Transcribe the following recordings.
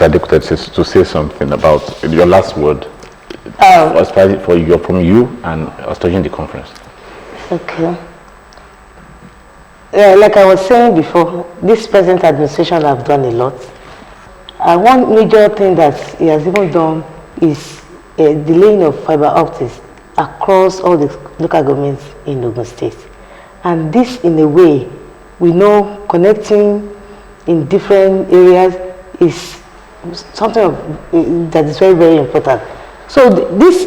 Adekute to say something about your last word from you and starting the conference. Okay. Like I was saying before, this present administration have done a lot. One major thing that he has even done is the laying of fiber optics across all the local governments in Ogun State. And this, in a way, we know connecting in different areas is something that is very, very important. So this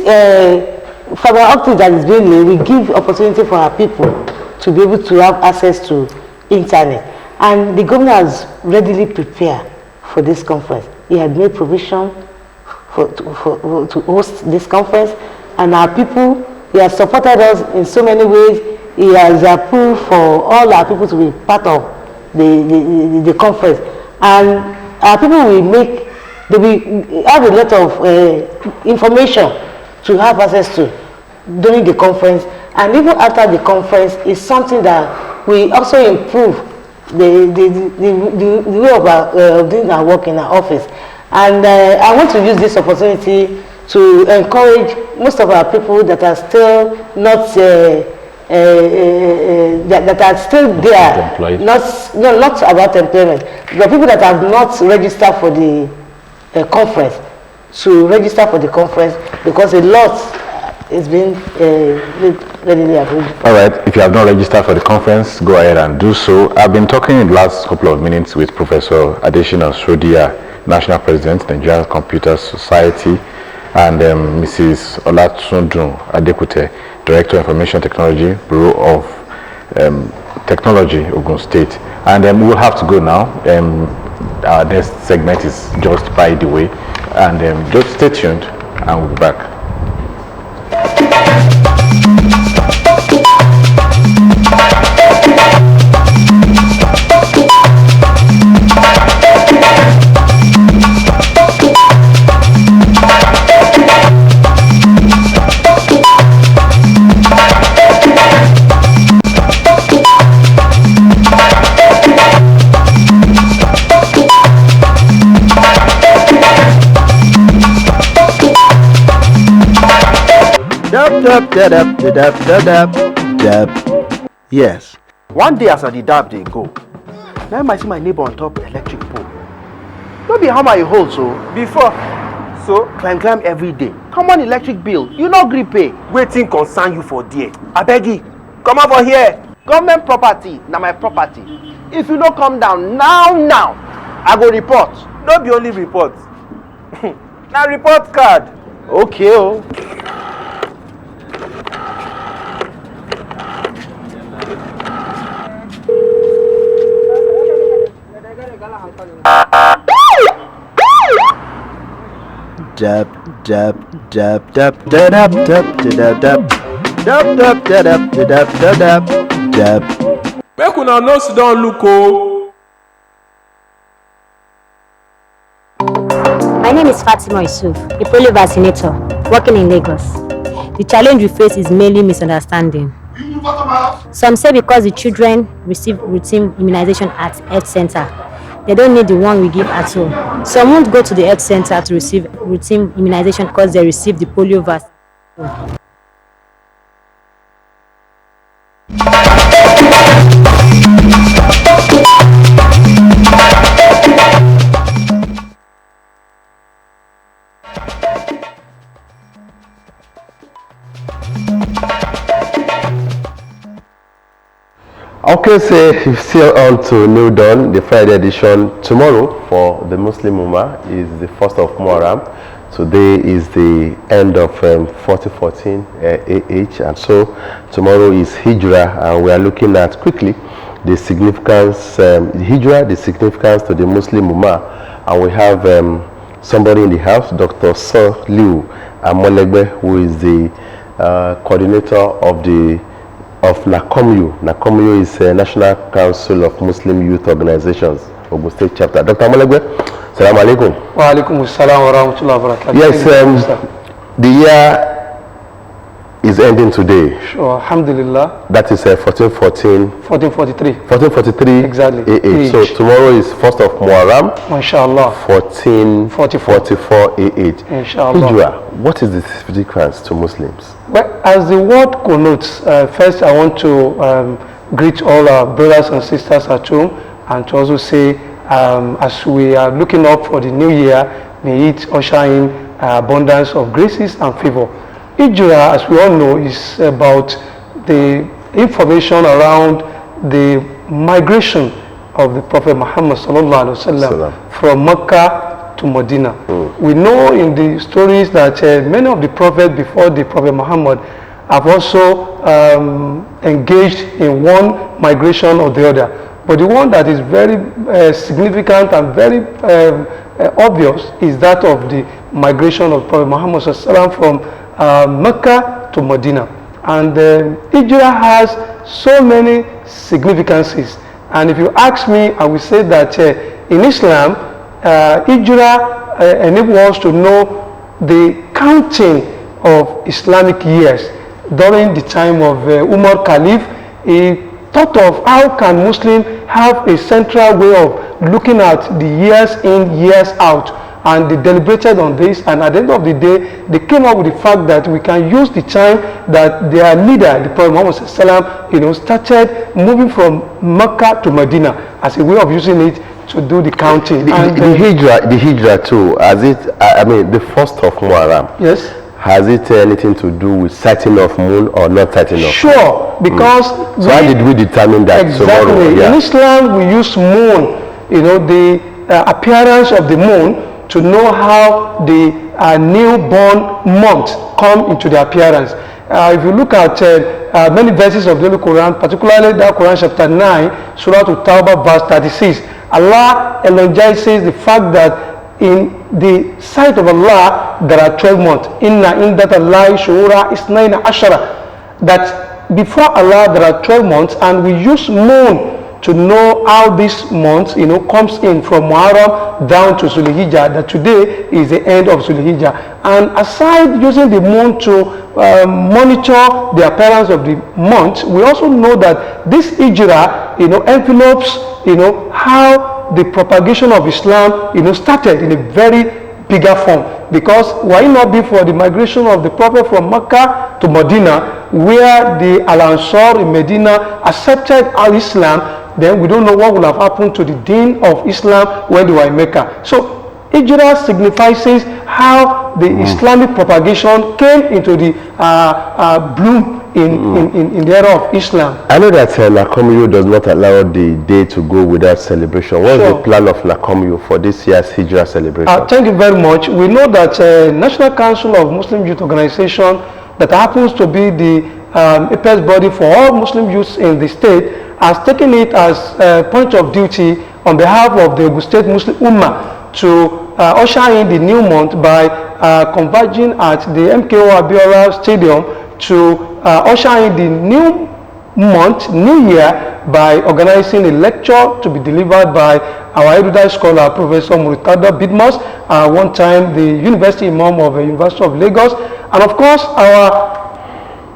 fiber optic that is being laid will give opportunity for our people to be able to have access to internet. And the governor has readily prepared for this conference. He had made provision to host this conference, and our people, he has supported us in so many ways. He has approved for all our people to be part of the conference. And our people they will have a lot of information to have access to during the conference. And even after the conference is something that we also improve the way of doing our work in our office. And I want to use this opportunity to encourage most of our people that are still not that are still there, not about employment, the people that have not registered for the conference, to register for the conference, because a lot is being readily approved. All right, if you have not registered for the conference, go ahead and do so. I've been talking in the last couple of minutes with Professor Adeshina Srodia, National President, Nigerian Computer Society, and Mrs. Olatundun Adekute, Director of Information Technology, Bureau of Technology, Ogun State. And we'll have to go now. Our next segment is just by the way. And just stay tuned and we'll be back. Yes. One day as I did dab they go. Now I see my neighbor on top electric pole. Don't be hammer you hold so before. So climb every day. Come on electric bill. You no gree pay. Waiting concern you for there. I beg you. Come over here. Government property, now my property. If you don't come down now, I go report. Don't be only report. Now report card. Okay, oh. Dab dab dab dab dab dab dab dab dab dab dab dab dab dab. Make una no sit down look oh. My name is Fatima Yusuf, a polio vaccinator working in Lagos. The challenge we face is mainly misunderstanding. Some say because the children receive routine immunization at health center, they don't need the one we give at home. Some won't go to the health center to receive routine immunization because they receive the polio vaccine. Okay, so you're still on to New Dawn, the Friday edition. Tomorrow for the Muslim Ummah is the 1st of Muharram. Today is the end of 1414 AH, and so tomorrow is Hijrah, and we are looking at quickly the significance, Hijrah, the significance to the Muslim Ummah. And we have somebody in the house, Dr. Sir Liu Amolegbe, who is the coordinator of NACOMU. NACOMU is a National Council of Muslim Youth Organizations, Ogun State Chapter. Dr. Amolegbe, Assalamu alaikum. Wa alaikum assalam wa rahmatullahi wa barakatuh. Yes, the year is ending today. Sure, alhamdulillah. That is 1414. 1443. 1443 Exactly. AH. So tomorrow is 1st of Muharram. Mashallah. 1444 AH. Inshallah. Hijra, what is the significance to Muslims? Well, as the word connotes, first I want to greet all our brothers and sisters at home, and to also say, as we are looking up for the new year, may it usher in abundance of graces and favor. Hijra, as we all know, is about the information around the migration of the Prophet Muhammad sallallahu alaihi wasallam from Mecca to Medina. We know in the stories that many of the prophets before the Prophet Muhammad have also engaged in one migration or the other. But the one that is very significant and very obvious is that of the migration of Prophet Muhammad sallallahu alaihi wasallam from Mecca to Medina. And Hijra has so many significances. And if you ask me, I will say that in Islam, Hijra enables us to know the counting of Islamic years. During the time of Umar Khalif, he thought of how can Muslims have a central way of looking at the years in, years out. And they deliberated on this, and at the end of the day, they came up with the fact that we can use the time that their leader, the Prophet Muhammad sallallahu started moving from Mecca to Medina as a way of using it to do the counting. The Hijra too, has it, I mean, the 1st of Muharram. Yes. Has it anything to do with sighting of moon or not sighting of moon? Sure, because so how did we determine that? Exactly. Tomorrow? Yeah. In Islam, we use moon, the appearance of the moon, to know how the newborn months come into the appearance. If you look at many verses of the Holy Quran, particularly that Quran chapter 9, Surah At-Tawbah verse 36, Allah elogizes the fact that in the sight of Allah there are 12 months. Inna indatallahi shuhura isnaina ashara. That before Allah there are 12 months, and we use moon to know how this month, comes in from Muharram down to Zulhijjah, that today is the end of Zulhijjah. And aside using the moon to monitor the appearance of the month, we also know that this Hijrah, envelopes, how the propagation of Islam, started in a very bigger form. Because why not be for the migration of the Prophet from Mecca to Medina, where the Al-Ansar in Medina accepted Al-Islam, then we don't know what will have happened to the deen of Islam when they were in Mecca. So Hijrah signifies how the Islamic propagation came into the bloom in the era of Islam. I know that Nakomiyo does not allow the day to go without celebration. What is the plan of Nakomiyo for this year's Hijrah celebration? Thank you very much. We know that National Council of Muslim Youth Organization, that happens to be the apex body for all Muslim youths in the state, has taken it as a point of duty on behalf of the Ogun State Muslim Ummah to usher in the new month by converging at the MKO Abiola Stadium to usher in the new month, new year, by organizing a lecture to be delivered by our erudite scholar, Professor Muritada Bidmas, one time the University Imam of the University of Lagos, and of course our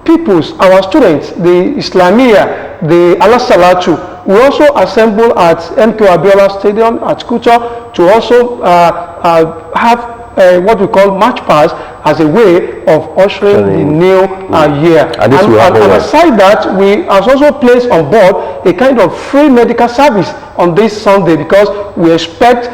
peoples, our students, the Islamia, the Allah Salatu. We also assemble at MK Abiola Stadium at Kuta to also have what we call March Pass as a way of ushering the new year. And aside that, we have also placed on board a kind of free medical service on this Sunday, because we expect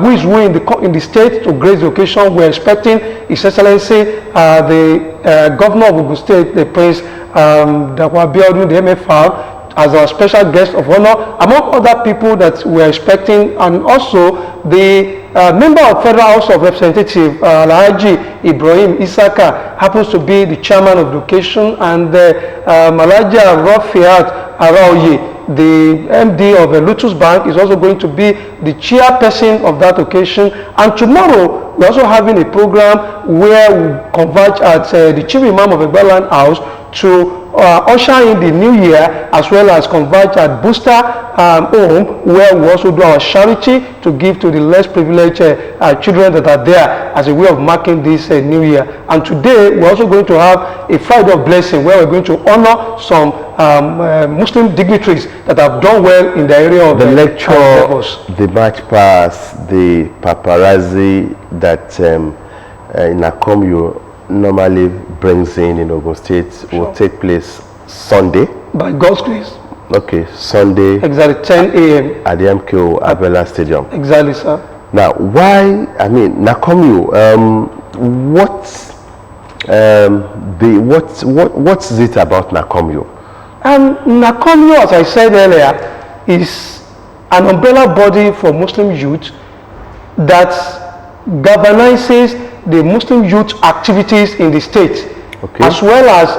who is who in the state to grace the occasion. We are expecting His Excellency the Governor of Ogun State, the Prince Dapo Abiodun, the MFR, as our special guest of honor, among other people that we are expecting, and also the member of Federal House of Representatives, Alhaji Ibrahim Isaka, happens to be the chairman of the occasion, and Malaja Rafiat Araoye, the MD of Lotus Bank, is also going to be the chairperson of that occasion. And tomorrow we're also having a program where we converge at the Chief Imam of Egbaland House to usher in the new year, as well as converge at Booster Home, where we also do our charity to give to the less privileged children that are there as a way of marking this new year. And today we're also going to have a Friday of Blessing, where we're going to honor some Muslim dignitaries that have done well in the area of the lecture, the march past, the paparazzi that Nakomyo normally brings in Ogun State will take place Sunday. By God's grace. Okay, Sunday. Exactly 10 a.m. at the MKO Abiola Stadium. Exactly, sir. Now, why? I mean, Nakomyo. What's it about Nakomyo? Nakomyo, as I said earlier, is an umbrella body for Muslim youth that governesses the Muslim youth activities in the state, okay, as well as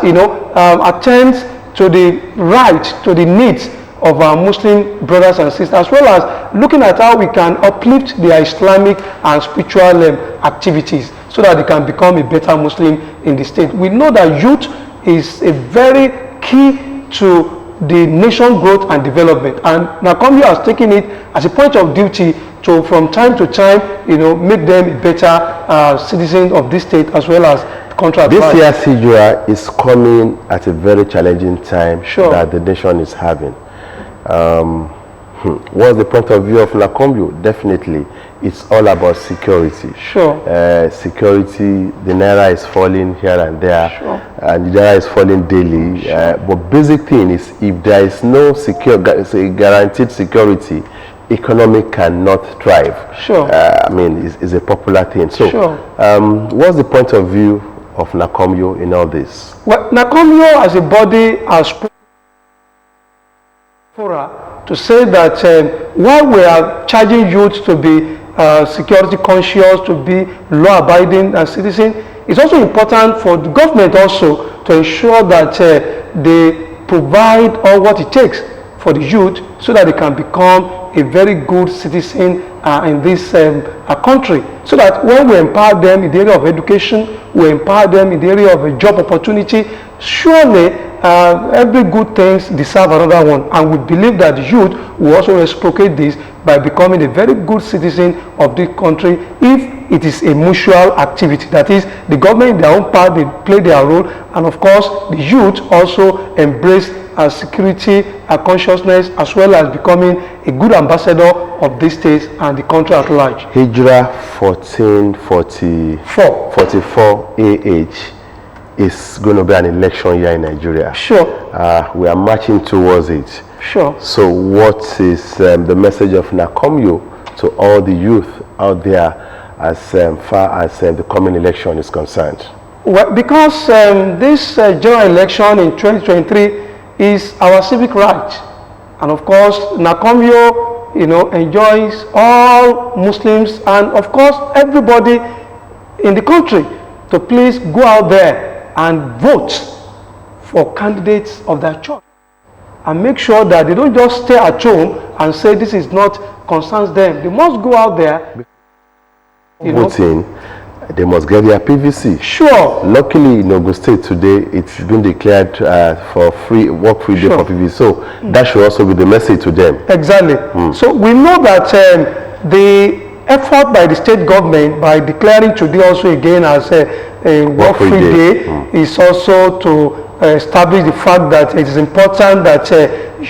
attends to the right, to the needs of our Muslim brothers and sisters, as well as looking at how we can uplift their Islamic and spiritual activities so that they can become a better Muslim in the state. We know that youth is a very key to the nation growth and development, and Nakomyo has taken it as a point of duty to, from time to time, make them better citizens of this state as well as the country at large. This year's Hijra is coming at a very challenging time that the nation is having. What's the point of view of Nakomyo? Definitely, it's all about security. Sure. Security, the Naira is falling here and there, and the Naira is falling daily. But basic thing is, if there is no guaranteed security, economy cannot thrive. Sure. I mean, it's a popular thing. So, what's the point of view of Nakomyo in all this? Well, Nakomyo as a body has to say that while we are charging youth to be security conscious, to be law-abiding citizens, it's also important for the government also to ensure that they provide all what it takes for the youth so that they can become a very good citizen in this country, so that when we empower them in the area of education, we empower them in the area of a job opportunity, surely every good thing deserves another one, and we believe that the youth will also reciprocate this by becoming a very good citizen of the country if it is a mutual activity. That is, the government in their own part, they play their role, and of course the youth also embrace security consciousness, as well as becoming a good ambassador of this state and the country at large. Hijra 1444 AH is going to be an election year in Nigeria. Sure. We are marching towards it. Sure. So what is the message of Nakomyo to all the youth out there as far as the coming election is concerned? Well, because this general election in 2023 is our civic right, and of course Nakomyo enjoys all Muslims and of course everybody in the country to please go out there and vote for candidates of their choice, and make sure that they don't just stay at home and say this is not concerns them. They must go out there. Voting, they must get their PVC. Sure. Luckily in Ogun State today, it's been declared for work-free day for PVC. So that should also be the message to them. Exactly. So we know that the effort by the state government by declaring today also again as a work-free day is also to establish the fact that it is important that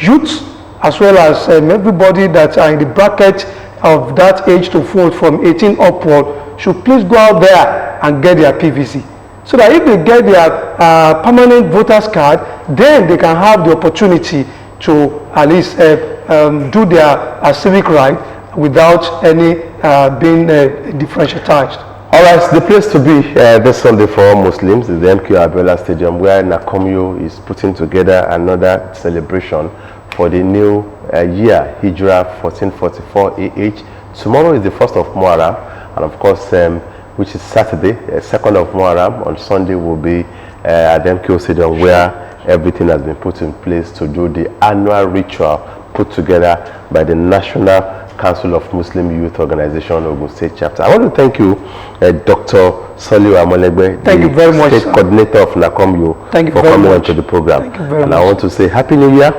youth as well as everybody that are in the bracket of that age to vote from 18 upward should please go out there and get their PVC, so that if they get their permanent voters card, then they can have the opportunity to at least do their civic right without any being differentiated. All right, the place to be this Sunday for all Muslims is the MKO Abiola Stadium, where Nakomyo is putting together another celebration for the new year, Hijra 1444 AH. Tomorrow is the 1st of Muharram, and of course, which is Saturday, 2nd of Muharram. On Sunday will be at the MKO Stadium, where everything has been put in place to do the annual ritual put together by the National Council of Muslim Youth Organization Ogun State Chapter. I want to thank you, Dr. Soliu Amolegbe, Thank you very much, State sir. Coordinator of NACOMU, Thank you for very coming much. onto the program. Thank you very and much. I want to say Happy New Year.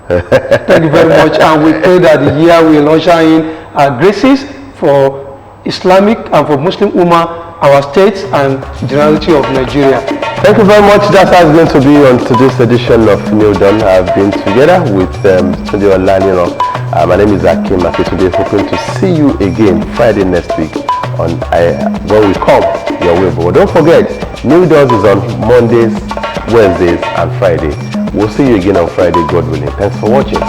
Thank you very much, and we pray that the year will usher in graces for Islamic and for Muslim Ummah, our states, and generality of Nigeria. Thank you very much. That's how it's going to be on today's edition of New Dawn. I've been together with Tunde Olaniro. My name is Akim Aketunde. Hoping to see you again Friday next week on when we come your way. But don't forget, New Dawn is on Mondays, Wednesdays, and Friday. We'll see you again on Friday, God willing. Thanks for watching.